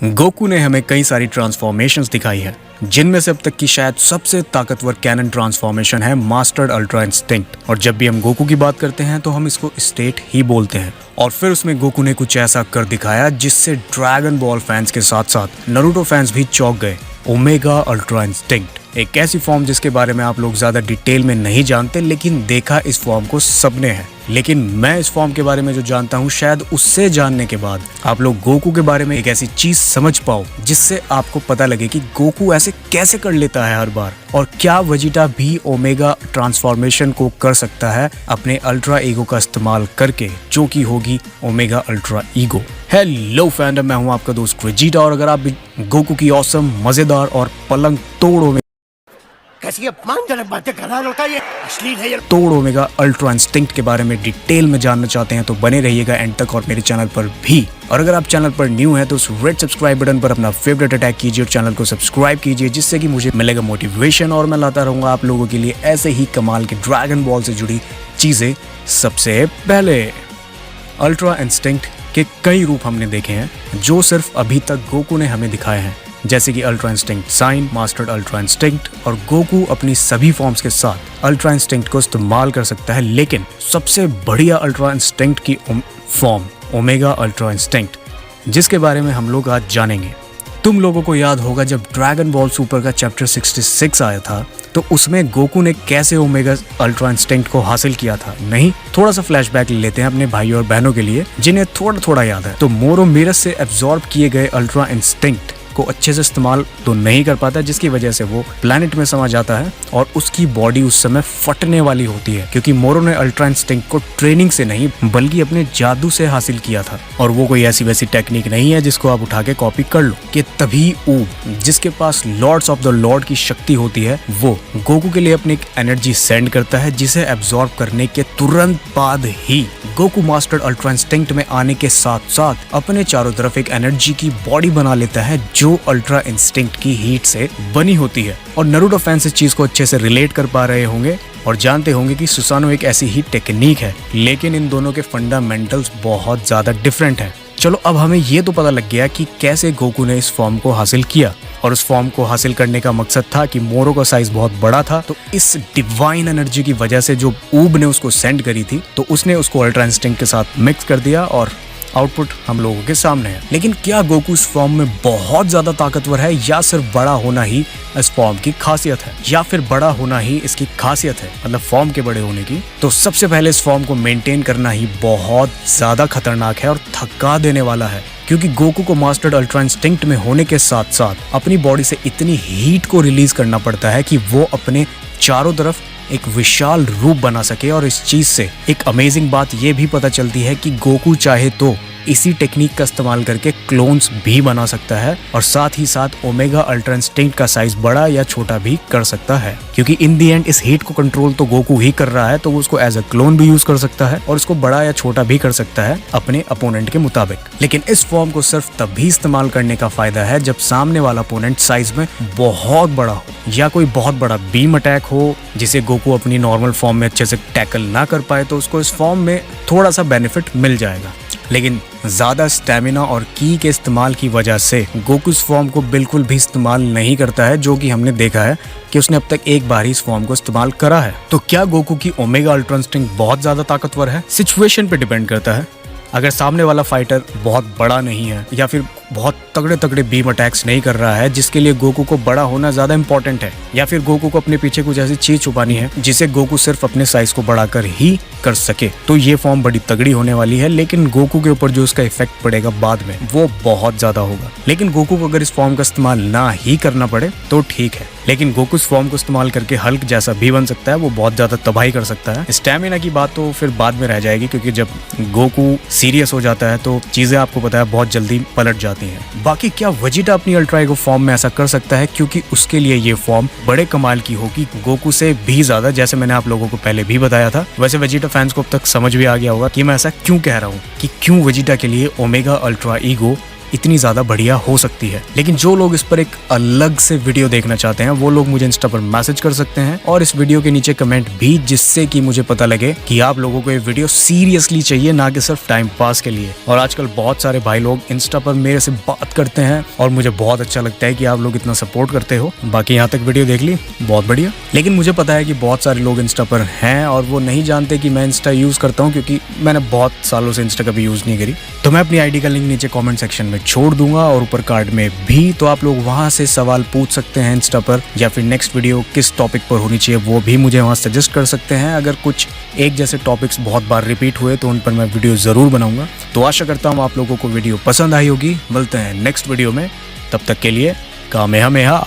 Goku ने हमें कई सारी ट्रांसफॉर्मेशंस दिखाई है, जिनमें से अब तक की शायद सबसे ताकतवर कैनन ट्रांसफॉर्मेशन है मास्टर्ड अल्ट्रा इंस्टिंक्ट। और जब भी हम गोकू की बात करते हैं तो हम इसको स्टेट ही बोलते हैं। और फिर उसमें गोकू ने कुछ ऐसा कर दिखाया जिससे ड्रैगन बॉल फैंस के साथ साथ नारुतो फैंस भी चौंक गए। ओमेगा अल्ट्रा इंस्टिंक्ट, एक ऐसी फॉर्म जिसके बारे में आप लोग ज्यादा डिटेल में नहीं जानते, लेकिन देखा इस फॉर्म को सबने है। लेकिन मैं इस फॉर्म के बारे में जो जानता हूँ, शायद उससे जानने के बाद आप लोग गोकू के बारे में एक ऐसी चीज समझ पाओ जिससे आपको पता लगे कि गोकू ऐसे कैसे कर लेता है हर बार, और क्या वेजिटा भी ओमेगा ट्रांसफॉर्मेशन को कर सकता है अपने अल्ट्रा ईगो का इस्तेमाल करके, जो कि होगी omega ultra ego. Hello fandom, मैं हूँ आपका दोस्त वेजिटा, और अगर आप भी गोकू की औसम, मजेदार और पलंग तोड़ कैसी अपमानजनक बातें कर रहा होता है, ये अश्लील है। तोड़ ओमेगा अल्ट्रा इंस्टिंक्ट के बारे में डिटेल में जानना चाहते हैं तो बने रहिएगा एंड तक, और मेरे चैनल पर भी। और अगर आप चैनल पर न्यू हैं तो उस रेड सब्सक्राइब बटन पर अपना फेवरेट अटैक कीजिए और चैनल को सब्सक्राइब कीजिए, जिससे कि मुझे मिलेगा मोटिवेशन और मैं लाता रहूंगा आप लोगों के लिए ऐसे ही कमाल के ड्रैगन बॉल से जुड़ी चीजें सबसे पहले। अल्ट्रा इंस्टिंक्ट के कई रूप हमने देखे हैं जो सिर्फ अभी तक गोकू ने हमें दिखाए हैं, जैसे कि ultra instinct sign, mastered ultra instinct, और गोकू अपनी सभी फॉर्म्स के साथ अल्ट्रा इंस्टिंक्ट को इस्तेमाल कर सकता है। लेकिन सबसे बढ़िया अल्ट्रा इंस्टिंक्ट की फॉर्म ओमेगा अल्ट्रा इंस्टिंक्ट, जिसके बारे में हम लोग आज जानेंगे। तुम लोगों को याद होगा जब ड्रैगन बॉल सुपर का चैप्टर 66 आया था तो उसमें गोकू ने कैसे ओमेगा अल्ट्रा इंस्टिंक्ट को हासिल किया था। नहीं, थोड़ा सा फ्लैशबैक ले लेते हैं अपने भाइयों और बहनों के लिए जिन्हें थोड़ा थोड़ा याद है। तो मोरो मिरस से एब्जॉर्ब किए गए अल्ट्रा इंस्टिंक्ट को अच्छे से इस्तेमाल तो नहीं कर पाता, जिसकी वजह से वो प्लैनेट में समा जाता है और उसकी बॉडी उस समय फटने वाली होती है, क्योंकि मोरो ने अल्ट्रा इंस्टिंक्ट को ट्रेनिंग से नहीं बल्कि अपने जादू से हासिल किया था। और वो कोई ऐसी वैसी टेक्निक नहीं है जिसको आप उठा के कॉपी कर लो। कि तभी ऊब, जिसके पास लॉर्ड्स ऑफ द लॉर्ड की शक्ति होती है, वो गोकू के लिए अपनी एनर्जी सेंड करता है, जिसे एब्जॉर्ब करने के तुरंत बाद ही गोकू मास्टर्ड अल्ट्रा इंस्टिंक्ट में आने के साथ साथ अपने चारों तरफ एक एनर्जी की बॉडी बना लेता है जो अल्ट्रा इंस्टिंक्ट की हीट से बनी होती है। और नारुतो फैंस इस चीज को अच्छे से रिलेट कर पा रहे होंगे और जानते होंगे कि सुसानो एक ऐसी ही टेक्निक है, लेकिन इन दोनों के फंडामेंटल्स बहुत ज्यादा डिफरेंट हैं। चलो, अब हमें ये तो पता लग गया कि कैसे गोकू ने इस फॉर्म को हासिल किया, और उस फॉर्म को हासिल करने का मकसद था कि मोरो का साइज बहुत बड़ा था, तो इस डिवाइन एनर्जी की वजह से जो ऊब ने उसको सेंड करी थी, तो उसने उसको अल्ट्रा इंस्टिंक्ट के साथ मिक्स कर दिया और आउटपुट हम लोगों के सामने है। लेकिन क्या गोकू इस फॉर्म में बहुत ज्यादा ताकतवर है, या सिर्फ बड़ा होना ही इस फॉर्म की खासियत है, या फिर बड़ा होना ही इसकी खासियत है, मतलब फॉर्म के बड़े होने की? तो सबसे पहले इस फॉर्म को मेंटेन करना ही बहुत ज्यादा खतरनाक है और थका देने वाला है, क्योंकि गोकू को मास्टर्ड अल्ट्रा इंस्टिंक्ट में होने के साथ साथ अपनी बॉडी से इतनी हीट को रिलीज करना पड़ता है कि वो अपने चारों तरफ एक विशाल रूप बना सके। और इस चीज से एक अमेजिंग बात ये भी पता चलती है कि गोकू चाहे तो इसी टेक्निक का इस्तेमाल करके क्लोन्स भी बना सकता है, और साथ ही साथ ओमेगा अल्ट्रा इंस्टिंक्ट का साइज बड़ा या छोटा भी कर सकता है, क्योंकि इन दी एंड इस हीट को कंट्रोल तो गोकू ही कर रहा है, तो वो उसको एज अ क्लोन भी यूज कर सकता है और उसको बड़ा या छोटा भी कर सकता है अपने अपोनेंट के मुताबिक। लेकिन इस फॉर्म को सिर्फ तभी इस्तेमाल करने का फायदा है जब सामने वाला अपोनेंट साइज में बहुत बड़ा हो, या कोई बहुत बड़ा बीम अटैक हो जिसे गोकू अपनी नॉर्मल फॉर्म में अच्छे से टैकल ना कर पाए, तो उसको इस फॉर्म में थोड़ा सा बेनिफिट मिल जाएगा। लेकिन ज्यादा स्टेमिना और की के इस्तेमाल की वजह से गोकू इस फॉर्म को बिल्कुल भी इस्तेमाल नहीं करता है, जो कि हमने देखा है कि उसने अब तक एक बार ही इस फॉर्म को इस्तेमाल करा है। तो क्या गोकू की ओमेगा अल्ट्रा इंस्टिंक्ट बहुत ज्यादा ताकतवर है? सिचुएशन पे डिपेंड करता है। अगर सामने वाला फाइटर बहुत बड़ा नहीं है या फिर बहुत तगड़े तगड़े बीम अटैक्स नहीं कर रहा है, जिसके लिए गोकू को बड़ा होना ज्यादा इंपॉर्टेंट है, या फिर गोकू को अपने पीछे कुछ ऐसी चीज छुपानी है जिसे गोकू सिर्फ अपने साइज को बढ़ाकर ही कर सके, तो ये फॉर्म बड़ी तगड़ी होने वाली है। लेकिन गोकू के ऊपर जो उसका इफेक्ट पड़ेगा बाद में वो बहुत ज्यादा होगा। लेकिन गोकू को अगर इस फॉर्म का इस्तेमाल ना ही करना पड़े तो ठीक है, लेकिन गोकू इस फॉर्म को इस्तेमाल करके हल्क जैसा भी बन सकता है, वो बहुत ज्यादा तबाही कर सकता है। स्टैमिना की बात तो फिर बाद में रह जाएगी, क्योंकि जब गोकू सीरियस हो जाता है तो चीजें आपको पता है बहुत जल्दी पलट जाती हैं। बाकी क्या वेजिटा अपनी अल्ट्रा ईगो फॉर्म में ऐसा कर सकता है? क्योंकि उसके लिए ये फॉर्म बड़े कमाल की होगी, गोकू से भी ज्यादा, जैसे मैंने आप लोगों को पहले भी बताया था। वैसे वेजिटा फैंस को अब तक समझ भी आ गया होगा कि मैं ऐसा क्यों कह रहा हूँ, कि क्यों वेजिटा के लिए ओमेगा अल्ट्रा ईगो इतनी ज्यादा बढ़िया हो सकती है। लेकिन जो लोग इस पर एक अलग से वीडियो देखना चाहते हैं वो लोग मुझे इंस्टा पर मैसेज कर सकते हैं और इस वीडियो के नीचे कमेंट भी, जिससे कि मुझे पता लगे कि आप लोगों को ये वीडियो सीरियसली चाहिए, ना कि सिर्फ टाइम पास के लिए। और आजकल बहुत सारे भाई लोग इंस्टा पर मेरे से बात करते हैं और मुझे बहुत अच्छा लगता है कि आप लोग इतना सपोर्ट करते हो। बाकी यहाँ तक वीडियो देख ली, बहुत बढ़िया। लेकिन मुझे पता है कि बहुत सारे लोग इंस्टा पर हैं और वो नहीं जानते कि मैं इंस्टा यूज करता हूँ, क्योंकि मैंने बहुत सालों से इंस्टा कभी यूज नहीं करी। तो मैं अपनी आईडी का लिंक नीचे कमेंट सेक्शन में छोड़ दूंगा और ऊपर कार्ड में भी, तो आप लोग वहां से सवाल पूछ सकते हैं इंस्टा पर, या फिर नेक्स्ट वीडियो किस टॉपिक पर होनी चाहिए वो भी मुझे वहां सजेस्ट कर सकते हैं। अगर कुछ एक जैसे टॉपिक्स बहुत बार रिपीट हुए तो उन पर मैं वीडियो जरूर बनाऊंगा। तो आशा करता हूँ आप लोगों को वीडियो पसंद आई होगी। मिलते हैं नेक्स्ट वीडियो में, तब तक के लिए कामेहामेहा।